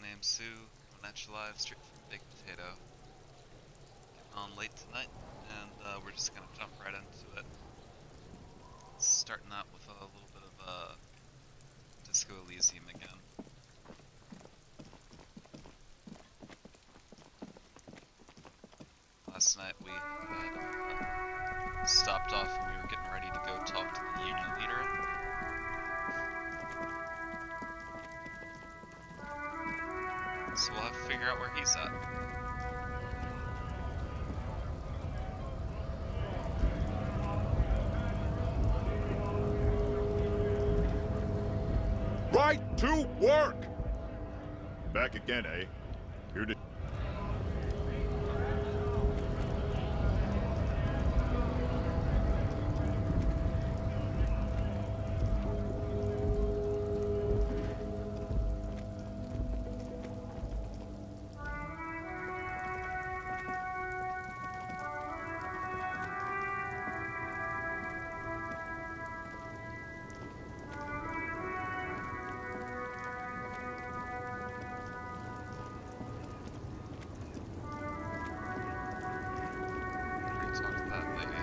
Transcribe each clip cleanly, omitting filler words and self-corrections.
a-boy-named-sous, coming at you live straight from Baked Potato. Getting on late tonight, and we're just gonna jump right into it. Starting out with a little bit of Disco Elysium again. Last night we had stopped off and we were getting ready to go talk to the union leader. So we'll have to figure out where he's at. Right to work! Back again, eh? Here to... Talk to that lady.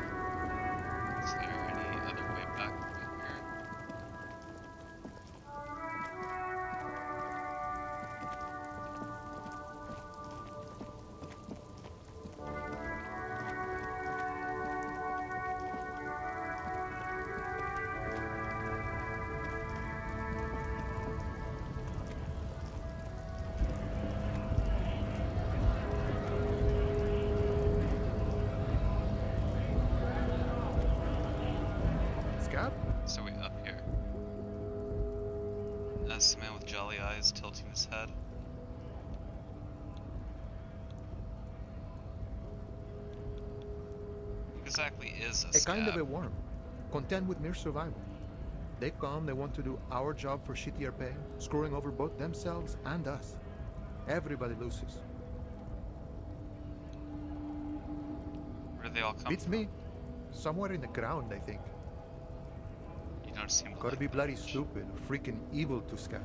Is there any other way back from here? Scab? So we up here. As the man with jolly eyes tilting his head. What exactly is a A kind of scab? a worm, content with mere survival. They come, they want to do our job for shittier pay, screwing over both themselves and us. Everybody loses. Where do they all come Beats from? me. Somewhere in the ground, I think. You don't seem to Gotta like be them bloody much. stupid or freaking evil to Scab.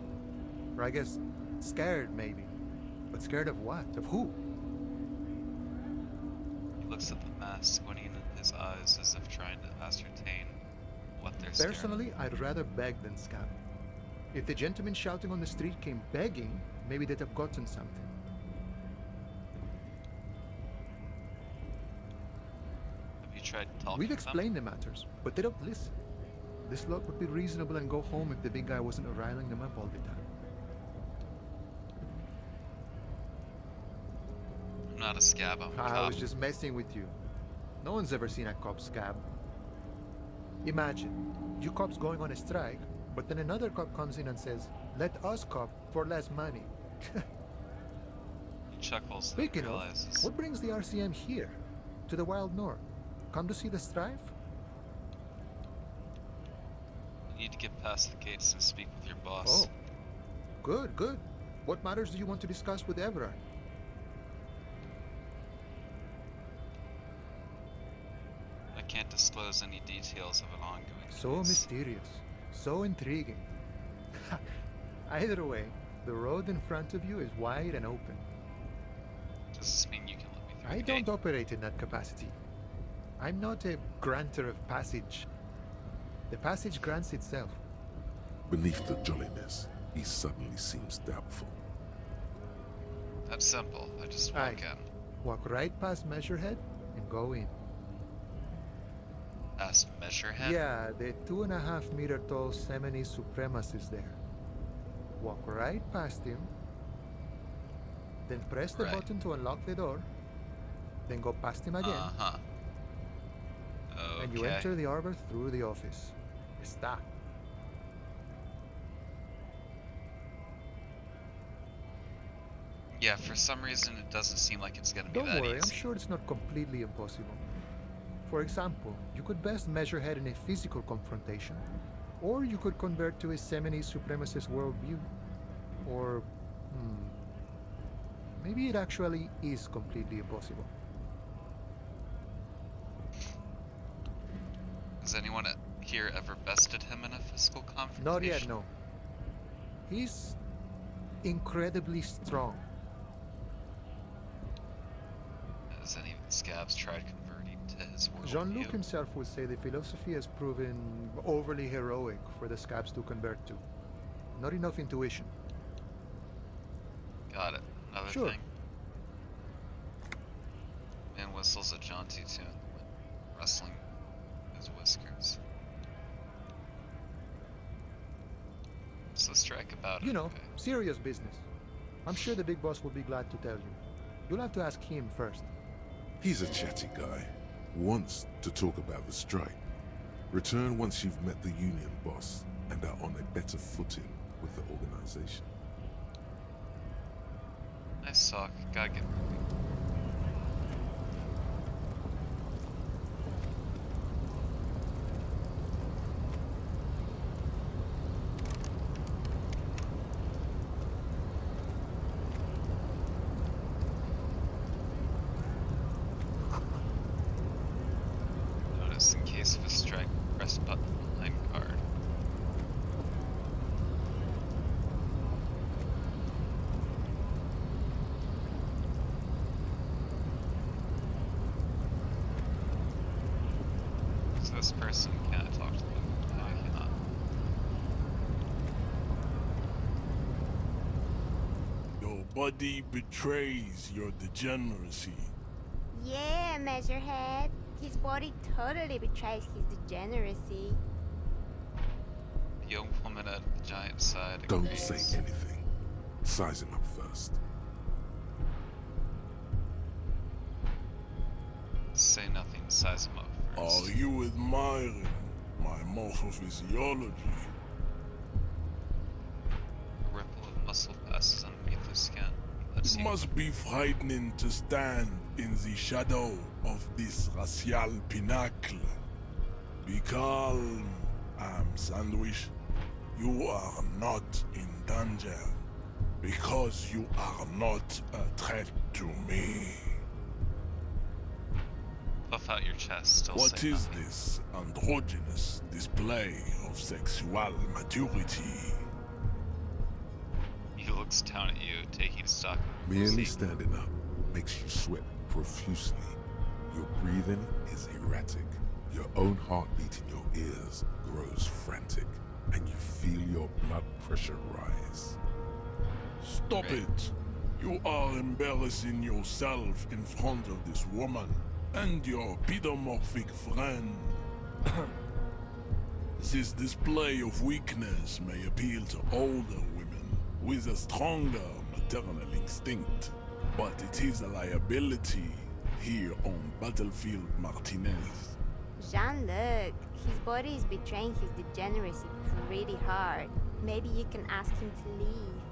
Or I guess, scared maybe. But scared of what? Of who? He looks at the mask, squinting in his eyes as if trying to ascertain what they're scared of. Personally, I'd rather beg than Scab. If the gentleman shouting on the street came begging, maybe they'd have gotten something. Have you tried talking We've to explained the matters, but they don't listen. This lot would be reasonable and go home if the big guy wasn't riling them up all the time. them? I'm not a scab, I'm a I cop. was just messing with you. No one's ever seen a cop Scab. Imagine, you cops going on a strike, but then another cop comes in and says, "Let us cop for less money." He chuckles and Speaking of, realizes. what brings the RCM here? To the wild north? Come to see the strife? You need to get past the gates and speak with your boss. Oh. Good, good. What matters do you want to discuss with Everard? I can't disclose any details of an ongoing So case. mysterious, so intriguing. Either way, the road in front of you is wide and open. Does this mean you can let me through I the don't gate? operate in that capacity. I'm not a granter of passage. The passage grants itself. Beneath the jolliness, he suddenly seems doubtful. That's simple. I just walk Aye. in. Walk right past Measurehead and go in. Past Measurehead? Yeah, the 2.5 meter tall Semini supremacist there. Walk right past him, then press the Right. button to unlock the door, then go past him again, Uh-huh. Okay. and you enter the arbor through the office. Está. Yeah, for some reason it doesn't seem like it's gonna be Don't that worry, I'm easy. sure it's not completely impossible. For example, you could best measure head in a physical confrontation, or you could convert to a Semini supremacist worldview. Or, maybe it actually is completely impossible. Has anyone here ever bested him in a physical confrontation? Not yet, no. He's incredibly strong. Has any of the scabs tried converting to his Jean-Luc worldview? himself would say the philosophy has proven overly heroic for the scabs to convert to. Not enough intuition. Got it. Another Sure. thing. Man whistles a jaunty tune, rustling his whiskers. What's the strike about You know, anyway? serious business. I'm sure the big boss will be glad to tell you. You'll have to ask him first. He's a chatty guy. Wants to talk about the strike. Return once you've met the union boss and are on a better footing with the organization. Nice talk. Gotta get moving. Notice in case of a strike, press button behind card. So this person can't talk to them. No, I cannot. Your body betrays your degeneracy. Yeah, Measurehead. His body totally betrays his degeneracy. The young woman at the giant side Don't agrees. say anything. Size him up first. Say nothing, size him up Are first. you admiring my morphophysiology? A ripple of muscle passes underneath his skin. Let's It see. must be frightening to stand in the shadow of this racial pinnacle. Be calm, Sandwich. You are not in danger because you are not a threat to me. Puff out your chest, still What say is nothing. this androgynous display of sexual maturity? He looks down at you, taking stock of your Merely physique. standing up makes you sweat profusely. Your breathing is erratic. Your own heartbeat in your ears grows frantic, and you feel your blood pressure rise. Stop Right. it! You are embarrassing yourself in front of this woman and your pedomorphic friend. This display of weakness may appeal to older women with a stronger maternal instinct, but it is a liability here on Battlefield Martinez. Jean-Luc, his body is betraying his degeneracy pretty hard. Maybe you can ask him to leave.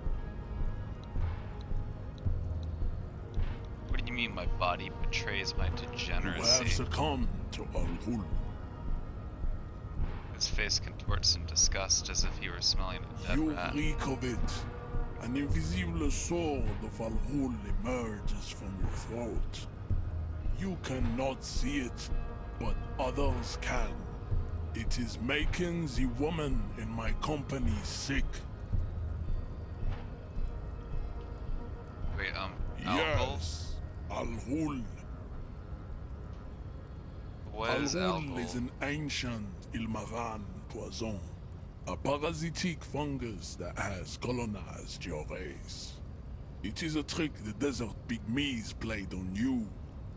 What do you mean my body betrays my You have degeneracy? succumbed to Al-Ghul. His face contorts in disgust as if he were smelling a dead You rat. reek of it. An invisible sword of Al-Ghul emerges from your throat. You cannot see it, but others can. It is making the woman in my company sick. Wait, alcohol? Yes, Al-Ghul. What is Al-Ghul alcohol? is an ancient Ilmaran poison, a parasitic fungus that has colonized your race. It is a trick the desert pygmies played on you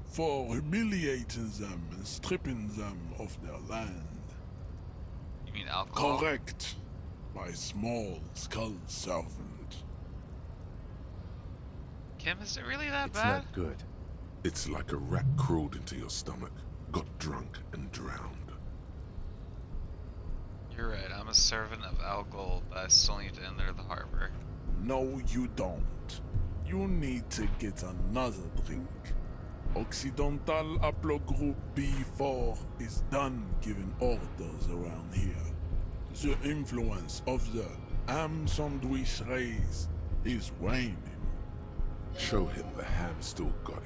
for humiliating them and stripping them of their land. You mean alcohol? Correct, my small skull servant. Kim, is it really that It's bad? not good. It's like a rat crawled into your stomach, got drunk, and drowned. You're right, I'm a servant of Al Ghul, but I still need to enter the harbor. No, you don't. You need to get another drink. Occidental Haplogroup B4 is done giving orders around here. The influence of the ham sandwich race is waning. Show him the ham still got it.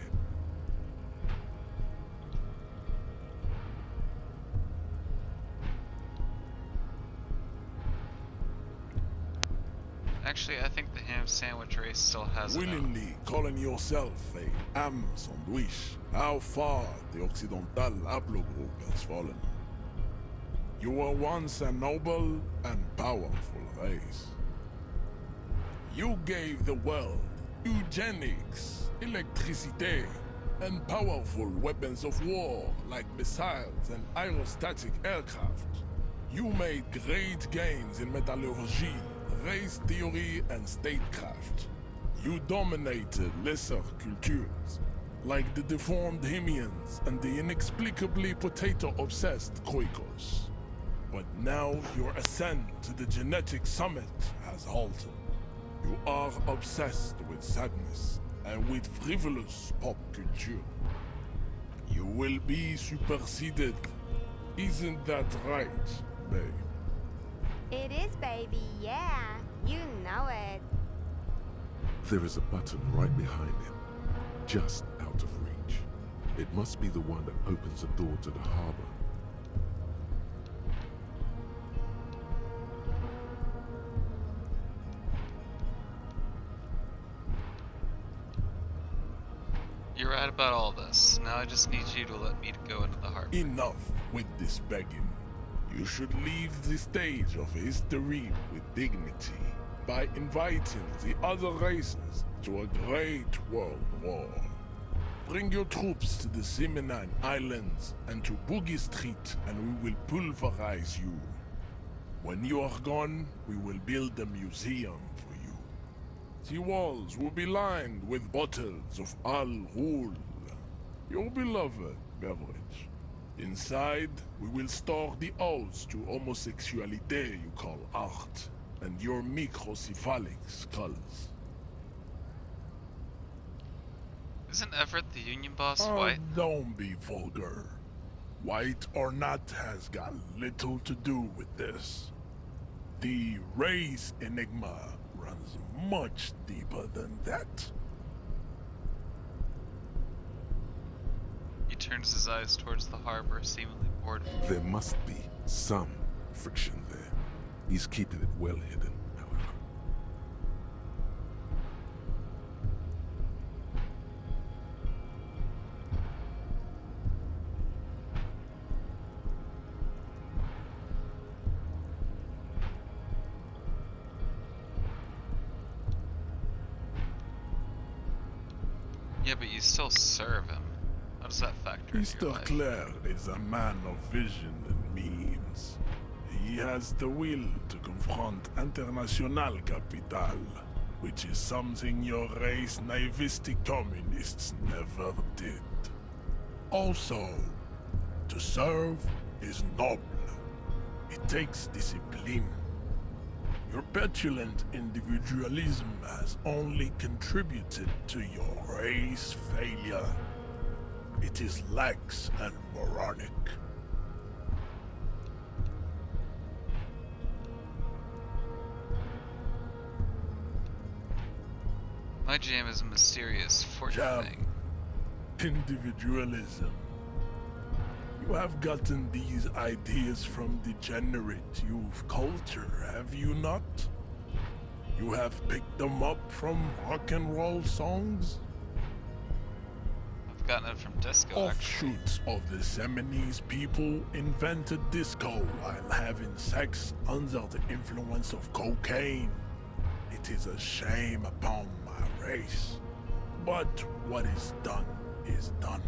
Actually, I think the ham sandwich race still has it out. Willingly calling yourself a ham sandwich, how far the Occidental haplogroup has fallen. You were once a noble and powerful race. You gave the world eugenics, electricity, and powerful weapons of war like missiles and aerostatic aircraft. You made great gains in metallurgy, race theory, and statecraft. You dominated lesser cultures, like the deformed Hemians and the inexplicably potato-obsessed Quakers. But now your ascent to the genetic summit has halted. You are obsessed with sadness and with frivolous pop culture. You will be superseded. Isn't that right, babe? It is, baby, yeah. You know it. There is a button right behind him, just out of reach. It must be the one that opens the door to the harbor. You're right about all this. Now I just need you to let me go into the harbor. Enough with this begging. You should leave the stage of history with dignity by inviting the other races to a great world war. Bring your troops to the Seminine Islands and to Boogie Street, and we will pulverize you. When you are gone, we will build a museum for you. The walls will be lined with bottles of Al Ghul, your beloved beverage. Inside, we will store the odes to homosexuality you call art, and your microcephalic skulls. Isn't Everett the union boss Oh, white? don't be vulgar. White or not has got little to do with this. The race enigma runs much deeper than that. He turns his eyes towards the harbor, seemingly bored. There must be some friction there. He's keeping it well hidden, however. Yeah, but you still serve him. How does that factor into your Mr. life? Claire is a man of vision and means. He has the will to confront International Capital, which is something your race naivistic communists never did. Also, to serve is noble. It takes discipline. Your petulant individualism has only contributed to your race failure. It is lax and moronic. My jam is a mysterious fortune Jam. thing. Individualism. You have gotten these ideas from degenerate youth culture, have you not? You have picked them up from rock and roll songs? I've gotten it from disco, actually. Offshoots of the Seminoles people invented disco while having sex under the influence of cocaine. It is a shame upon my race. But what is done is done.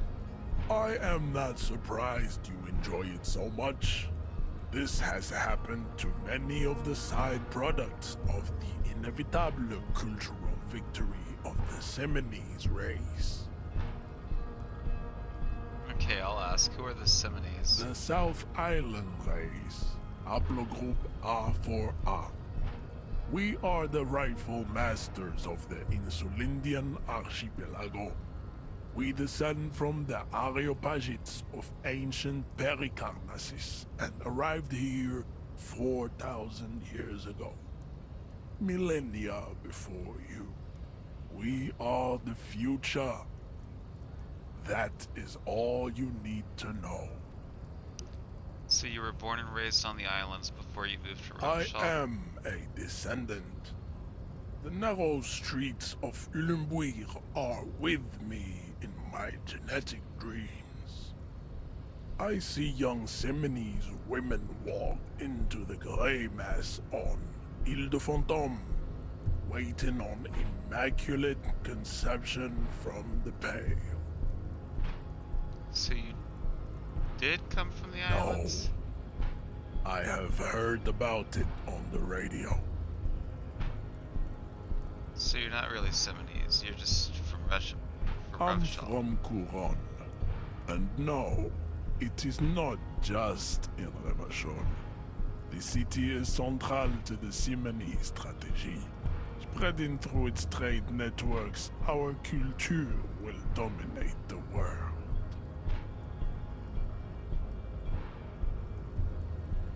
I am not surprised you enjoy it so much. This has happened to many of the side products of the inevitable cultural victory of the Seminoles race. Okay, I'll ask. Who are the Seminoles? The South Island race, haplogroup A4A. We are the rightful masters of the Insulindian archipelago. We descend from the Areopagites of ancient Pericarnassus and arrived here 4,000 years ago. Millennia before you. We are the future. That is all you need to know. So you were born and raised on the islands before you moved to I Rumshaw? am a descendant. The narrow streets of Ulimbuir are with me in my genetic dreams. I see young Seminese women walk into the grey mass on Ile de Fantôme, waiting on immaculate conception from the pale. So you did come from the No. islands? I have heard about it on the radio. So you're not really Seminese, you're just from Russia. I'm from Couronne. And no, it is not just in Revachon. The city is central to the Simony strategy. Spreading through its trade networks, our culture will dominate the world.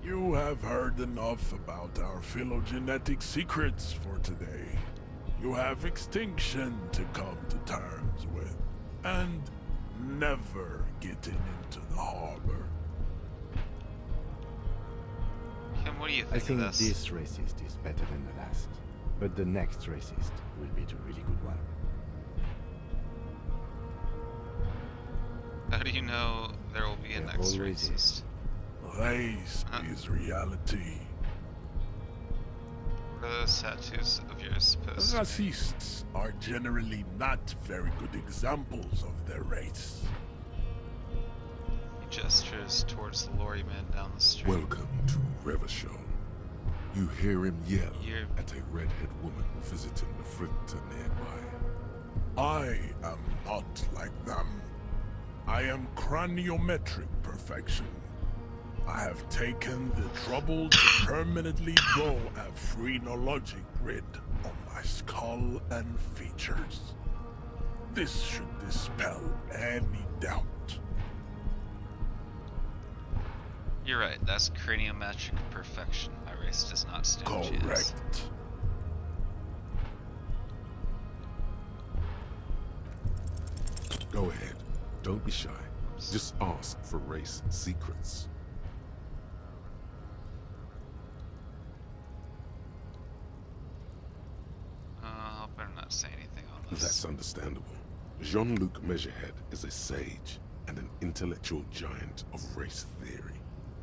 You have heard enough about our phylogenetic secrets for today. You have extinction to come to terms with, and never getting into the harbor. Kim, what do you think I think of this racist is better than the last, but the next racist will be the really good one. How do you know there will be a There next always racist? is. Race is reality. What are those tattoos of yours supposed to be? Racists are generally not very good examples of their race. He gestures towards the lorryman down the street. Welcome to Revachon. You hear him yell You're- at a redhead woman visiting the fritter nearby. I am not like them. I am craniometric perfection. I have taken the trouble to permanently draw a phrenologic grid on my skull and features. This should dispel any doubt. You're right, that's craniometric perfection. My race does not stand a chance. Correct. Go ahead. Don't be shy. Just ask for race secrets. I'll better not say anything on this. That's understandable. Jean-Luc Measurehead is a sage and an intellectual giant of race theory.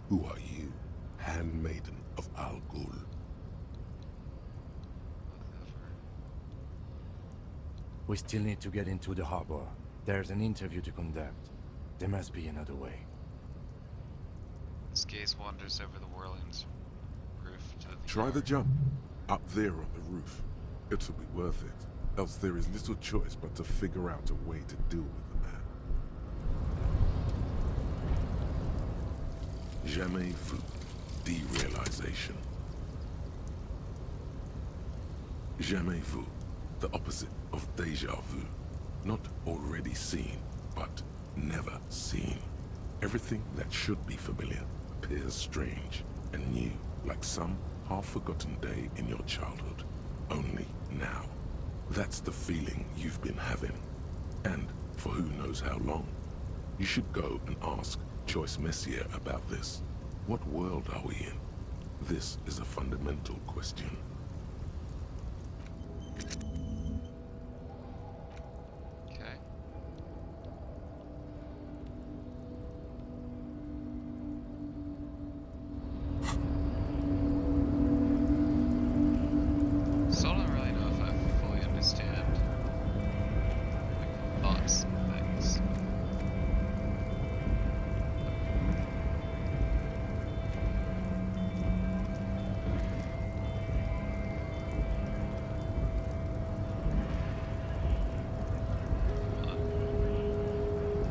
Who are you, handmaiden of Al Ghul? Whatever. We still need to get into the harbor. There's an interview to conduct. There must be another way. His gaze wanders over the whirling's roof to the Try the yard. jump. Up there on the roof. It'll be worth it. Else there is little choice but to figure out a way to deal with the man. Jamais vu. Derealization. Jamais vu. The opposite of deja vu. Not already seen, but never seen. Everything that should be familiar appears strange and new, like some half-forgotten day in your childhood. Only now. That's the feeling you've been having. And for who knows how long. You should go and ask Joyce Messier about this. What world are we in? This is a fundamental question. Okay. Still don't really know if I fully understand like, thoughts and things.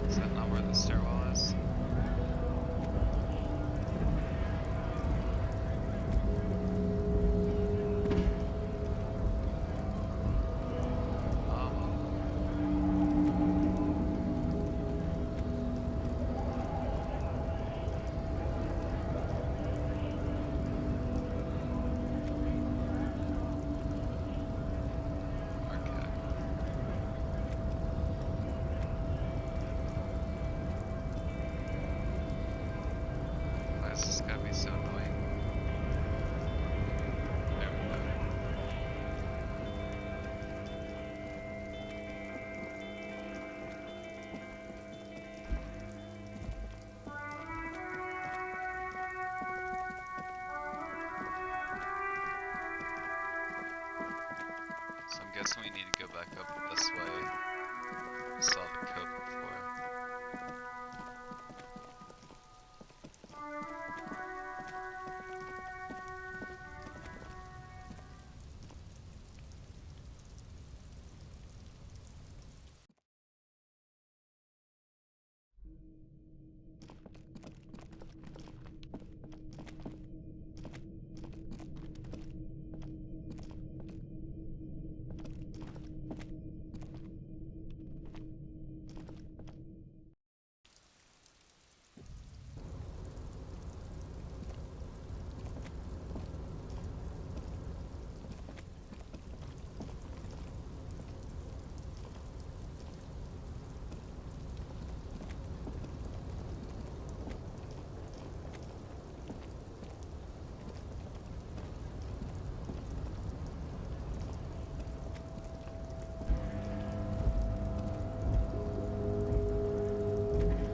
Is that not where the stairwell is? Oh, well. Okay. Why is this gotta be so annoying? There we go. guessing we need to go back up this way. We saw the coat before.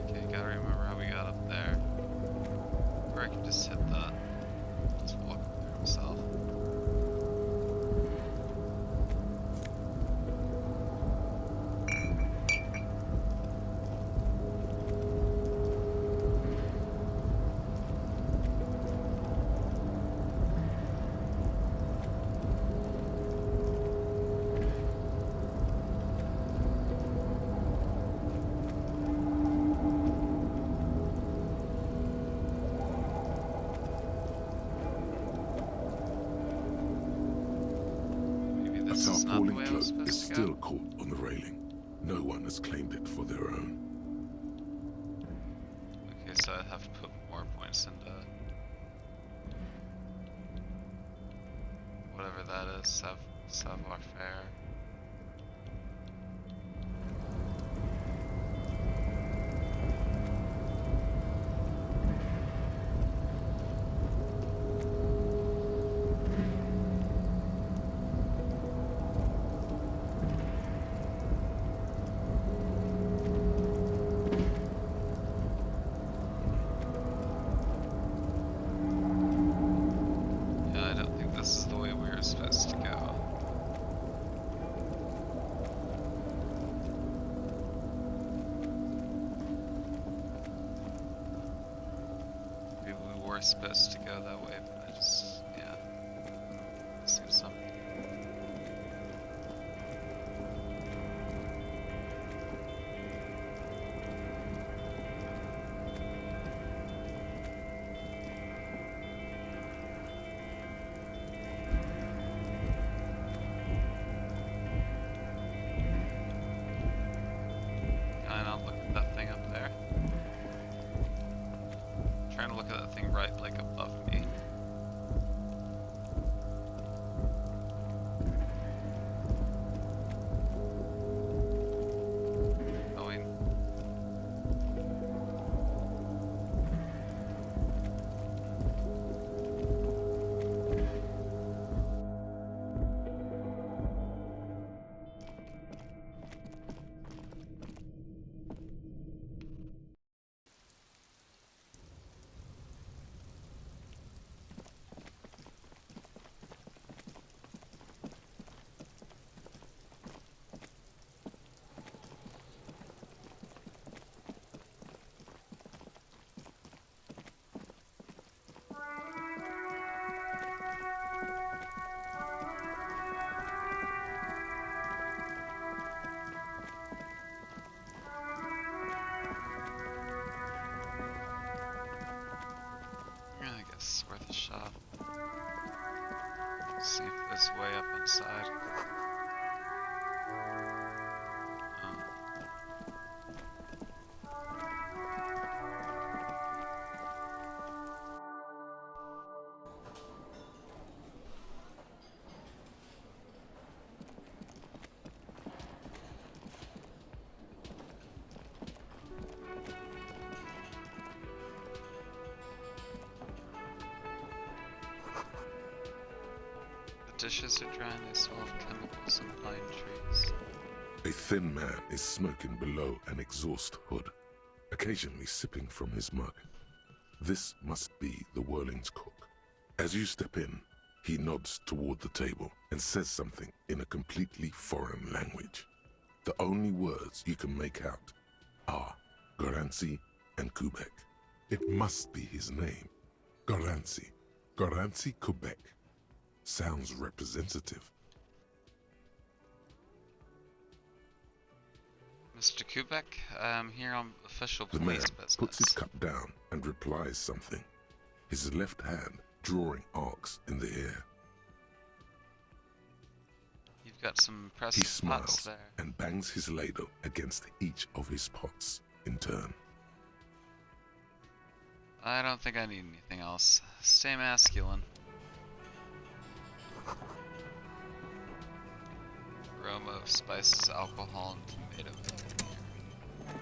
Okay, gotta remember how we got up there. Or I can just hit that. Just walk up there himself. Maybe A this is not the tarpaulin way I was cloak is supposed to still go. caught on the railing. No one has claimed it for their own. Okay, so I have to put more points into whatever that is, savoir faire. Yeah, I don't think this is the way we were supposed to go. Maybe we were supposed to go that way, but I just, yeah, missing something. Can I not look at that thing up there? I'm trying to look at that thing right, like, above me. Going. Yeah, I guess it's worth a shot. See if there's a way up inside. Um, the dishes are drying, they smell of chemicals and pine trees. A thin man is smoking below an exhaust hood, occasionally sipping from his mug. This must be the Whirling's cook. As you step in, He nods toward the table and says something in a completely foreign language. The only words you can make out are Garancy and Quebec. It must be his name. Garancy. Garancy Quebec. Sounds representative. Mr. Kubek, I'm here on official The man police business. puts his cup down and replies something, his left hand drawing arcs in the air. You've got some He impressive pots smiles there. and bangs his ladle against each of his pots in turn. I don't think I need anything else. Stay masculine. Aroma of spices, alcohol, and tomato bacon here.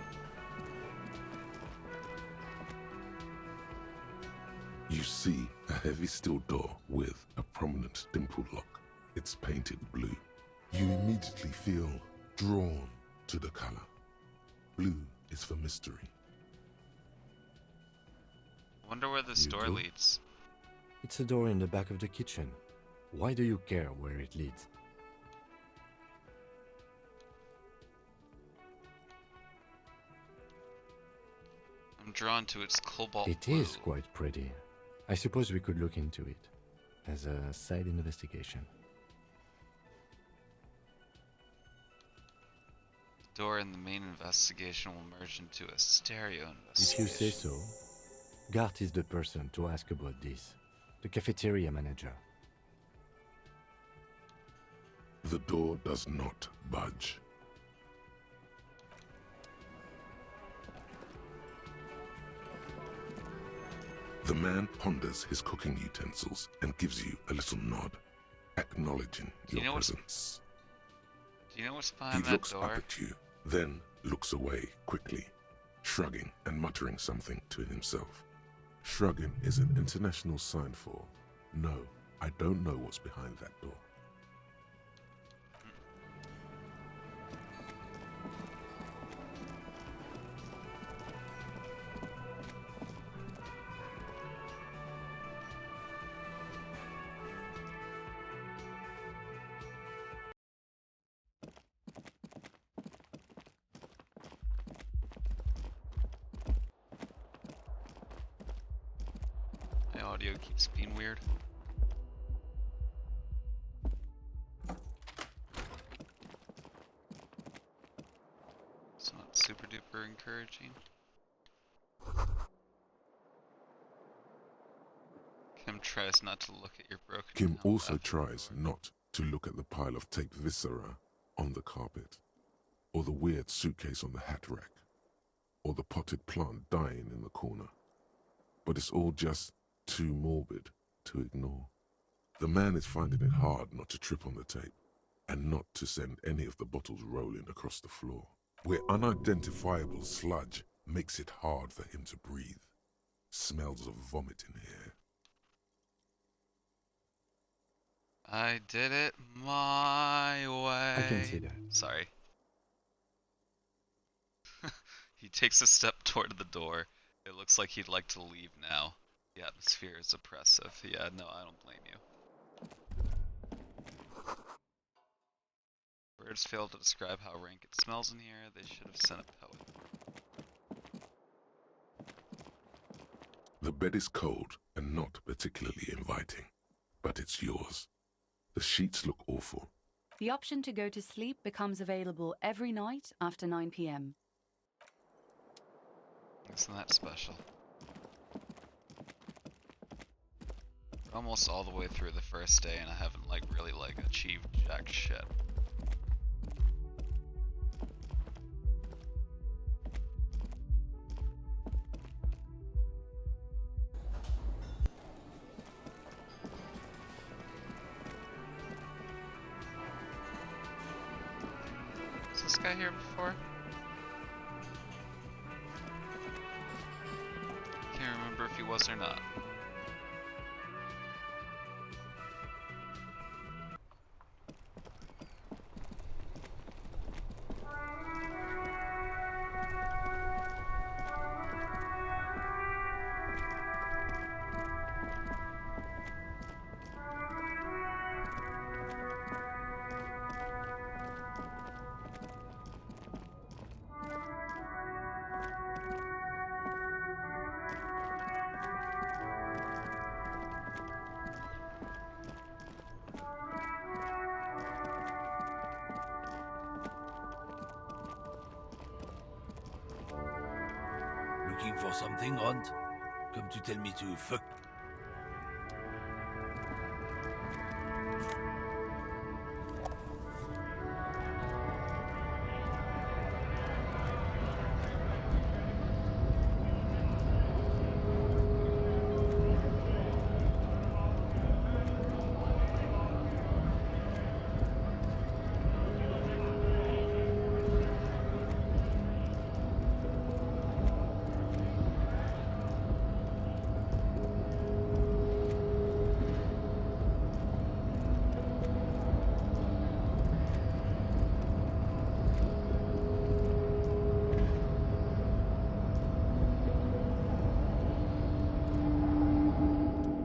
You see a heavy steel door with a prominent dimple lock. It's painted blue. You immediately feel drawn to the color. Blue is for mystery. Wonder where this You door do? leads. It's a door in the back of the kitchen. Why do you care where it leads? I'm drawn to its cobalt It blue. is quite pretty. I suppose we could look into it as a side investigation. The door in the main investigation will merge into a stereo If you say investigation. so, Gart is the person to ask about this. The cafeteria manager. The door does not budge. The man ponders his cooking utensils and gives you a little nod, acknowledging Do you your know what's- presence. Do you know what's He behind that looks up door? at you, then looks away quickly, shrugging and muttering something to himself. Shrugging is an international sign for, no, I don't know what's behind that door. My audio keeps being weird. It's not super duper encouraging. Kim tries not to look at your broken Kim down also bathroom tries door. not to look at the pile of taped viscera on the carpet, or the weird suitcase on the hat rack, or the potted plant dying in the corner. But it's all just too morbid to ignore. The man is finding it hard not to trip on the tape, and not to send any of the bottles rolling across the floor, where unidentifiable sludge makes it hard for him to breathe. Smells of vomit in here. I did it my way. I can see that. Sorry. He takes a step toward the door. It looks like he'd like to leave now. The atmosphere is oppressive. Yeah, no, I don't blame you. Birds fail to describe how rank it smells in here. They should have sent a poet. The bed is cold and not particularly inviting, but it's yours. The sheets look awful. The option to go to sleep becomes available every night after 9 p.m. Isn't that special? We're almost all the way through the first day and I haven't really achieved jack shit. Was this guy here before? Can't remember if he was or not. looking for something, Hunt? Come to tell me to fuck.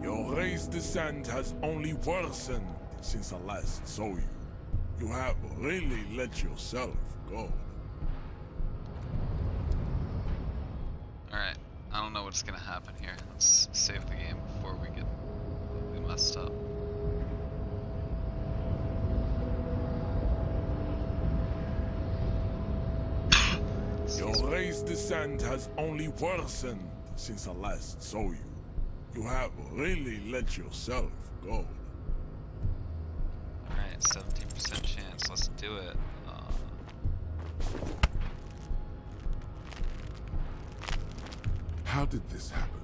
Your race descent has only worsened since I last saw you. You have really let yourself go. Alright, I don't know what's gonna happen here. Let's save the game before we get really messed up. Your race descent has only worsened since I last saw you. You have really let yourself go. Alright, 17% chance. Let's do it. How did this happen?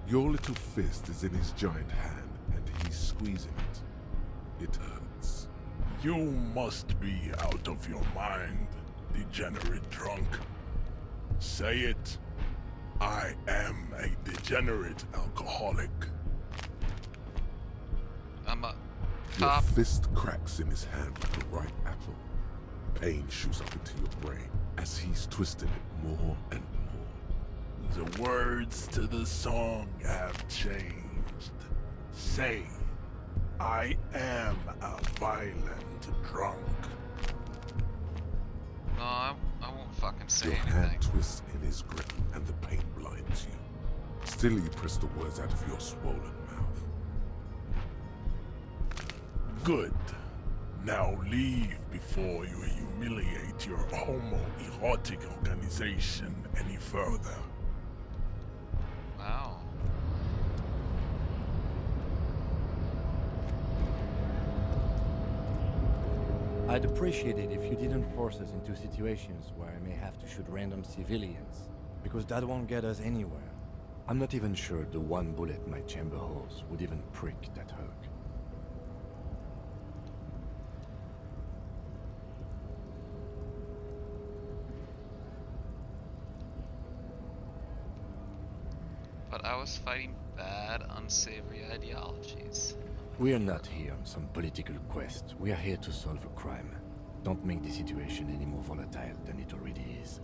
Your little fist is in his giant hand, and he's squeezing it. It hurts. You must be out of your mind, degenerate drunk. Say it. I am a degenerate alcoholic. I'm a Your cop. fist cracks in his hand like a ripe apple. Pain shoots up into your brain as he's twisting it more and more. The words to the song have changed. Say, I am a violent drunk. No, I won't fucking say Your anything. hand twists in his grip and the pain blinds you. Still you press the words out of your swollen mouth. Good. Now leave before you humiliate your homoerotic organization any further. Wow. I'd appreciate it if you didn't force us into situations where I may have to shoot random civilians, because that won't get us anywhere. I'm not even sure the one bullet my chamber holds would even prick that hook. But I was fighting bad, unsavory ideologies. We are not here on some political quest. We are here to solve a crime. Don't make the situation any more volatile than it already is.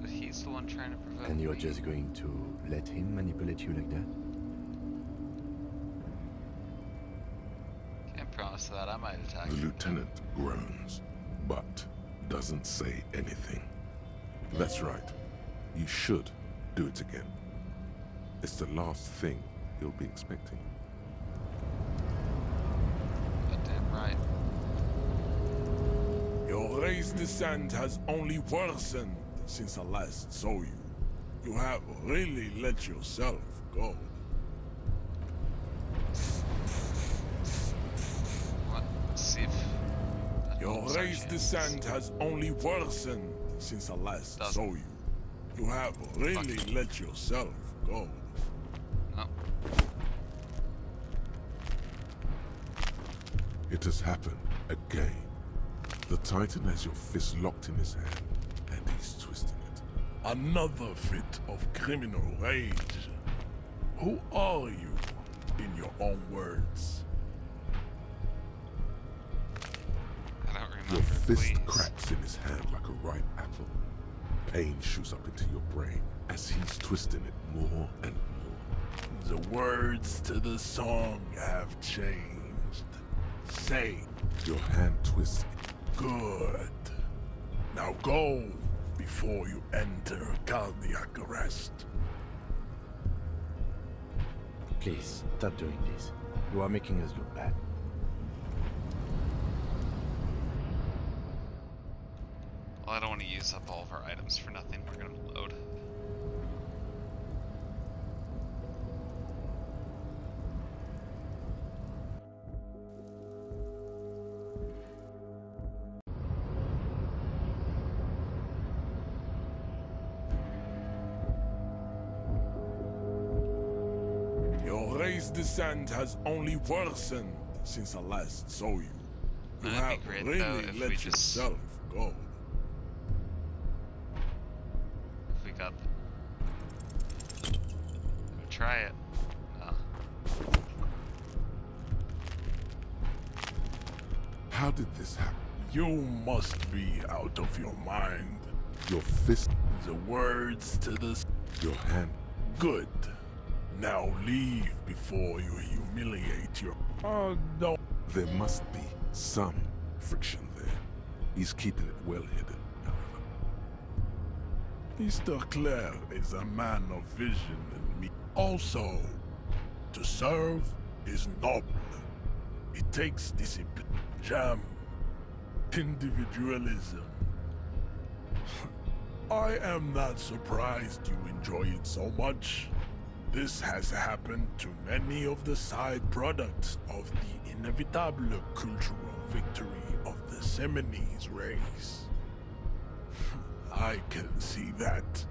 But he's the one trying to provoke And you're me. just going to let him manipulate you like that? Can't promise that. I might attack The you. lieutenant groans, but doesn't say anything. That's right. You should do it again. It's the last thing he'll be expecting. Goddamn right. Your race descent has only worsened since I last saw you. You have really let yourself go. What? Let's see if... that Your helps our race chances. descent has only worsened since I last Doesn't. saw you. You have really let yourself go. No. It has happened again. The Titan has your fist locked in his hand, and he's twisting it. Another fit of criminal rage. Who are you, in your own words? I don't remember. Your fist Please. cracks in his hand like a ripe apple. Pain shoots up into your brain as he's twisting it more and more. The words to the song have changed. Say, Your hand twists. good. Now go before you enter cardiac arrest. Please, stop doing this. You are making us look bad. Well, I don't want to use up all of our items for nothing. We're gonna load. Your race descent has only worsened since I last saw you. You That'd be have great, though, really if we let just- yourself go. If we got. Try it. No. How did this happen? You must be out of your mind. Your fist, The words to this. your hand. Good. Now leave before you humiliate your. Oh, no. There must be some friction there. He's keeping it well hidden, however. Mr. Claire is a man of vision and me. Also, to serve is noble. It takes discipline, jam, individualism. I am not surprised you enjoy it so much. This has happened to many of the side products of the inevitable cultural victory of the Seminoles race. I can see that.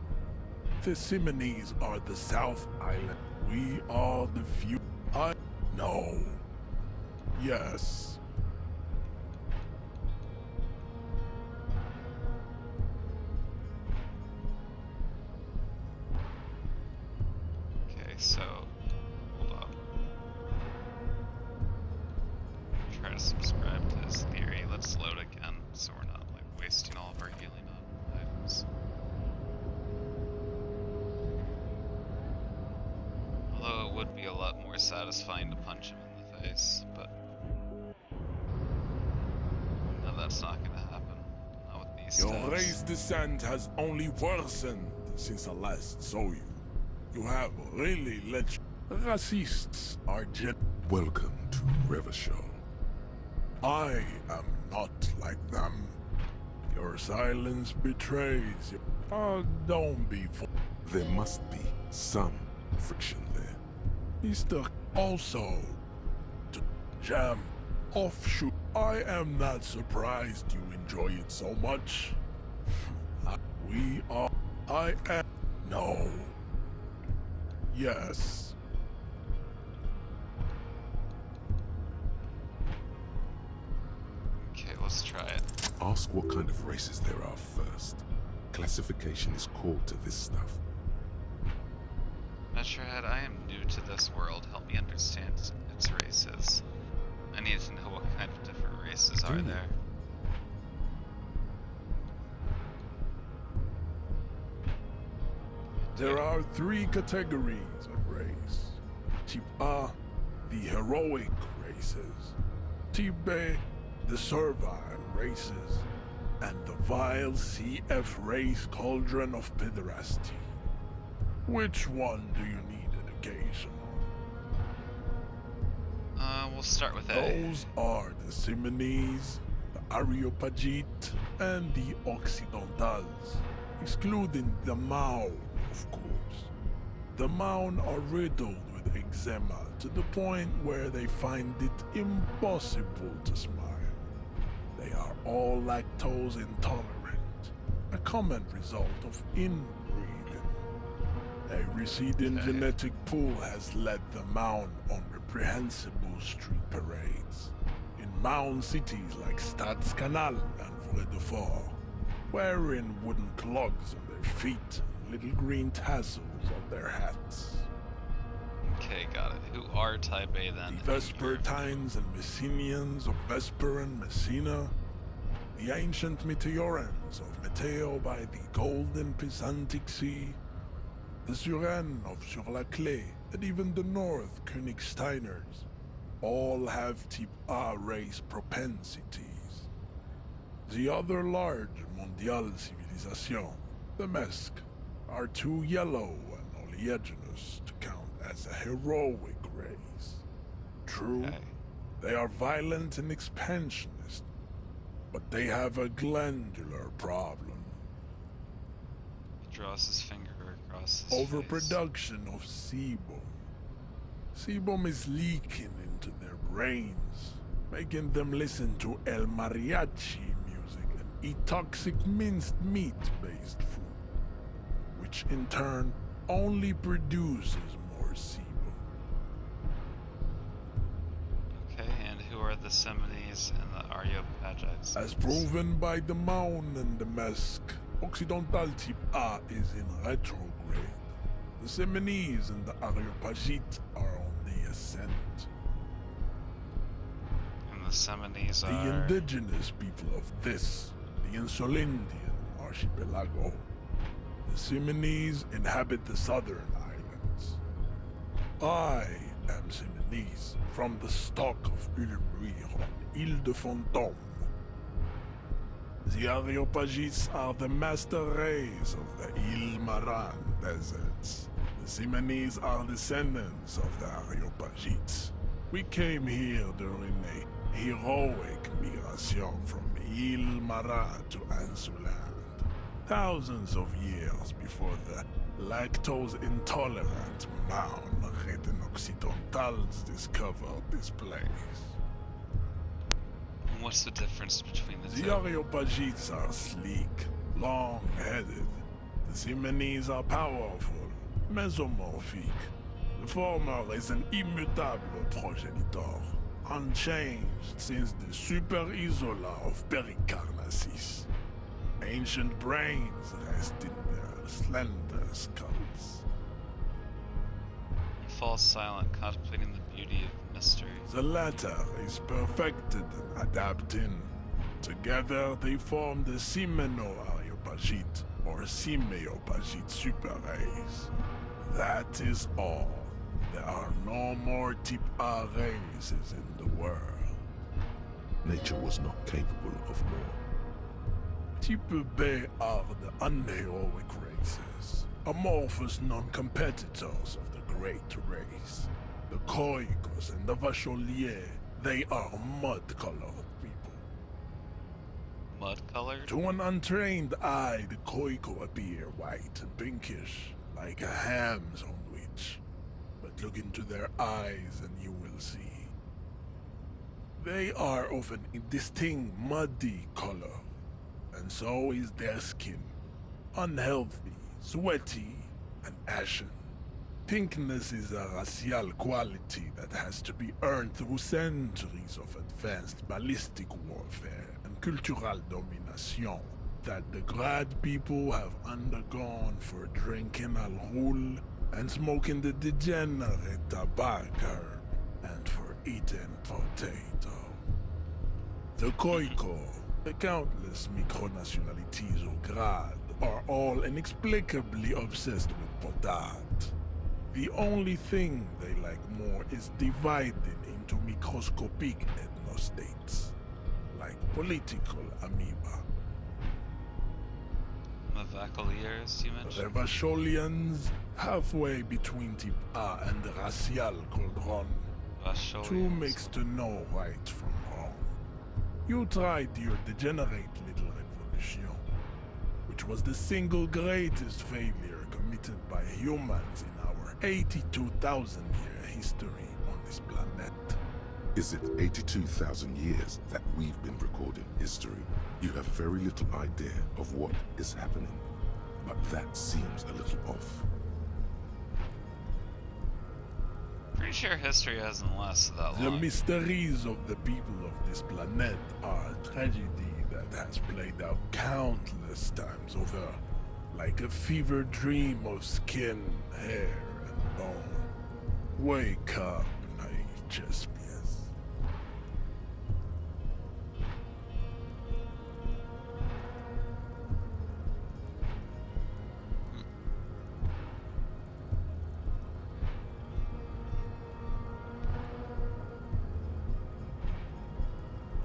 The Seminoles are the South Island. We are the few. I know. Yes. Okay, so hold up. Try to subscribe to his theory. Let's load again, so we're not like wasting all of our healing on items. Although it would be a lot more satisfying to punch him in the face, but no, that's not gonna happen. Not with these Your stats. race descent has only worsened since I last saw you. You have really let racists are Welcome to Revachol. I am not like them. Your silence betrays you. Oh, don't be There must be some friction there. Mr. Also, to jam offshoot. I am not surprised you enjoy it so much. We are. I am. No. Yes. Okay, let's try it. Ask what kind of races there are first. Classification is core to this stuff. Metrohead, I am new to this world. Help me understand its races. I need to know what kind of different races are there. There are three categories of race. Type A, the heroic races. Type B, the servile races. And the vile CF race cauldron of pederasty. Which one do you need education on? We'll start with A. Those are the Seminoles, the Areopagite, and the Occidentals, excluding the Mao, of course. The Maun are riddled with eczema to the point where they find it impossible to smile. They are all lactose intolerant, a common result of inbreeding. A receding genetic pool has led the Maun on reprehensible street parades in Maun cities like Stadskanal and Vredefort, wearing wooden clogs on their feet and little green tassels on their hats. Okay, got it. Who are Type A then? The Vespertines and Messenians of Vesper and Messina, the ancient Meteorans of Meteo by the golden Pisantic Sea, the Suren of Sur-la-Clé, and even the North Königsteiners, all have Type A race propensities. The other large Mondial civilization, the Mesk, are too yellow and oleaginous to count as a heroic race. True, Okay. they are violent and expansionist, but they have a glandular problem. draws his finger across his face. Overproduction of sebum. Sebum is leaking into their brains, making them listen to El Mariachi music and eat toxic minced meat-based food, which in turn only produces more sebum. Okay, and who are the Semines and the Areopagites? As proven by the Maun and the Mask, Occidental Type A is in retrograde. The Semines and the Areopagites are on the ascent. And the Semines The are... indigenous people of this, the Insulindian archipelago. The Semines inhabit the southern islands. I am Seminese, from the stock of Ulmuir on Ile de Fantôme. The Areopagites are the master race of the Ile Maran deserts. The Semines are descendants of the Areopagites. We came here during a heroic migration from Ile Maran to Ansuland, thousands of years before the lactose-intolerant Maun written Occidentals discovered this place. What's the difference between the The two? Areopagites are sleek, long-headed. The Semines are powerful, mesomorphic. The former is an immutable progenitor, unchanged since the Super Isola of Pericarnassus. Ancient brains rest in their slender skulls. He falls silent, contemplating the beauty of mystery. The latter is perfected and adapting. Together they form the Simeno-Areopagite, or Simeopagite super race. That is all. There are no more Type A races in the world. Nature was not capable of more. Type B are the unheroic races, amorphous non-competitors of the great race. The Koikos and the Vacholier, they are mud-colored people. Mud-colored? To an untrained eye, the Koiko appear white and pinkish, like a ham sandwich. But look into their eyes and you will see. They are of an indistinct muddy color, and so is their skin. Unhealthy, sweaty, and ashen. Pinkness is a racial quality that has to be earned through centuries of advanced ballistic warfare and cultural domination that the Grad people have undergone for drinking al ghul and smoking the degenerate tobacco herb and for eating potato. The Koiko, the countless micronationalities of Grad, are all inexplicably obsessed with potat. The only thing they like more is dividing into microscopic ethnostates, like political amoeba. Mavacoliers, you mentioned? Revacholians, halfway between Type A and the racial cauldron. Vacholians. Too mixed to know right from wrong. You tried your degenerate little revolution, which was the single greatest failure committed by humans in our 82,000-year history on this planet. Is it 82,000 years that we've been recording history? You have very little idea of what is happening, but that seems a little off. Pretty sure history hasn't lasted that The long. mysteries of the people of this planet are a tragedy that has played out countless times over, like a fever dream of skin, hair, and bone. Wake up, naive Chespius.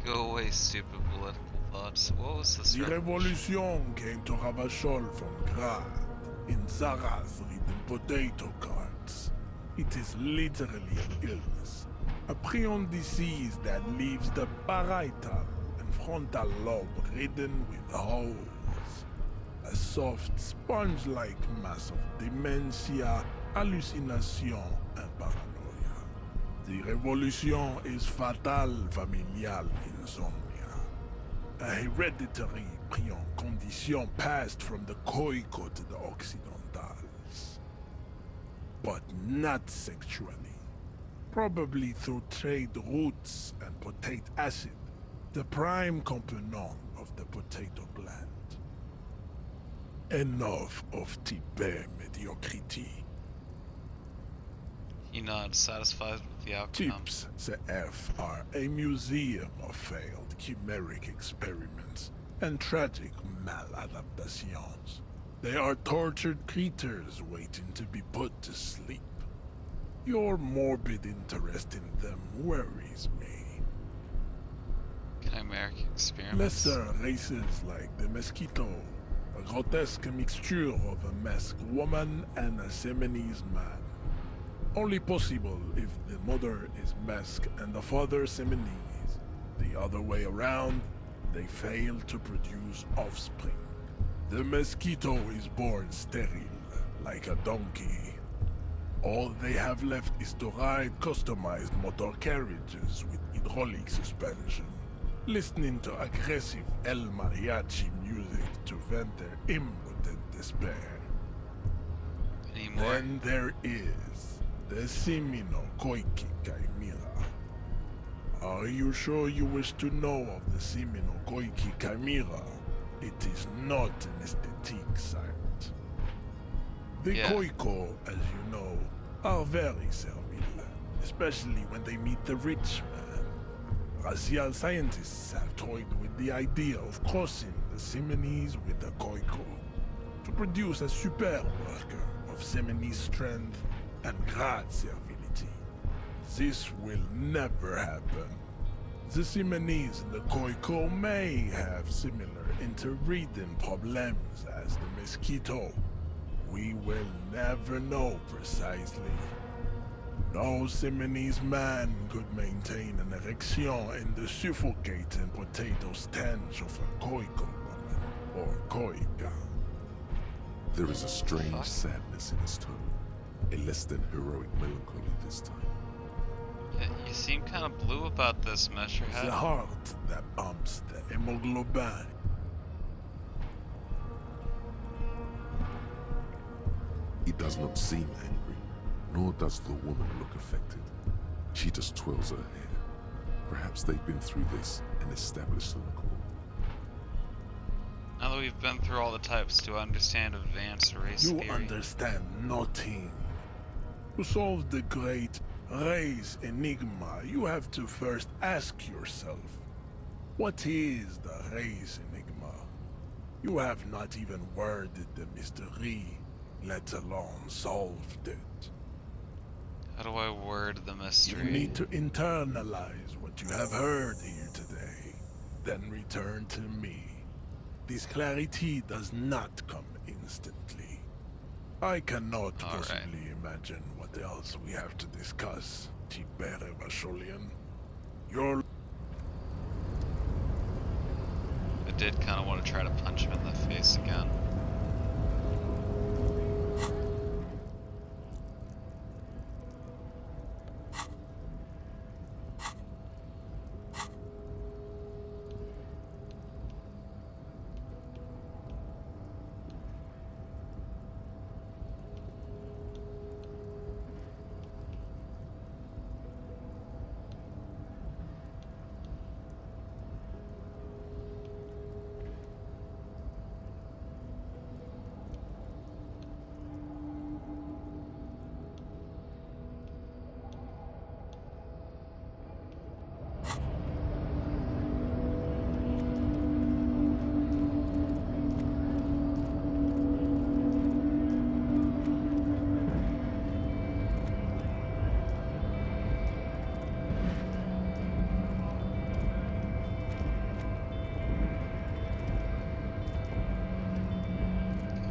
Go away, stupid political thoughts. What was this? The revolution came to Ravachol from Grad, in Zaraz reading potato cards. It is literally an illness, a prion disease that leaves the parietal and frontal lobe ridden with holes. A soft, sponge-like mass of dementia, hallucination, and paranoia. The revolution is fatal familial insomnia, a hereditary prion condition passed from the Koiko to the Occidentals. But not sexually. Probably through trade routes and potate acid, the prime component of the potato gland. Enough of Tibet mediocrity. He nods, satisfied with the outcome. Tips CF are a museum of failed chimeric experiments and tragic maladaptations. They are tortured creatures waiting to be put to sleep. Your morbid interest in them worries me. Chimeric experiments. Lesser races like the mosquito, a grotesque mixture of a masked woman and a Seminese man. Only possible if the mother is masked and the father Seminese. The other way around, they fail to produce offspring. The mosquito is born sterile, like a donkey. All they have left is to ride customized motor carriages with hydraulic suspension, listening to aggressive El Mariachi music to vent their impotent despair. Anymore? Then there is the Simino Koiki Chimera. Are you sure you wish to know of the Simino Koiki Chimera? It is not an aesthetic site. The Koiko, as you know, are very servile, especially when they meet the rich man. Racial scientists have toyed with the idea of crossing the Seminese with the Koiko to produce a super worker of Seminese strength and great servility. This will never happen. The Seminese and the Koiko may have similar interbreeding problems as the mosquito. We will never know precisely. No Seminese man could maintain an erection in the suffocating potato stench of a Koiko woman or Koika. There is a strange sadness in his tone, a less than heroic melancholy this time. Yeah, you seem kind of blue about this, Measurehead. The heart that pumps the hemoglobin. He does not seem angry, nor does the woman look affected. She just twirls her hair. Perhaps they've been through this and established some accord. Now that we've been through all the types, do I understand advanced race You theory? understand nothing. To solve the great race enigma, you have to first ask yourself, what is the race enigma? You have not even worded the mystery, let alone solved it. How do I word the mystery? You need to internalize what you have heard here today, then return to me. This clarity does not come instantly. I cannot possibly imagine what else we have to discuss, Tibere Vasholian. Your... I did kind of want to try to punch him in the face again.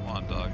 Come on, dog.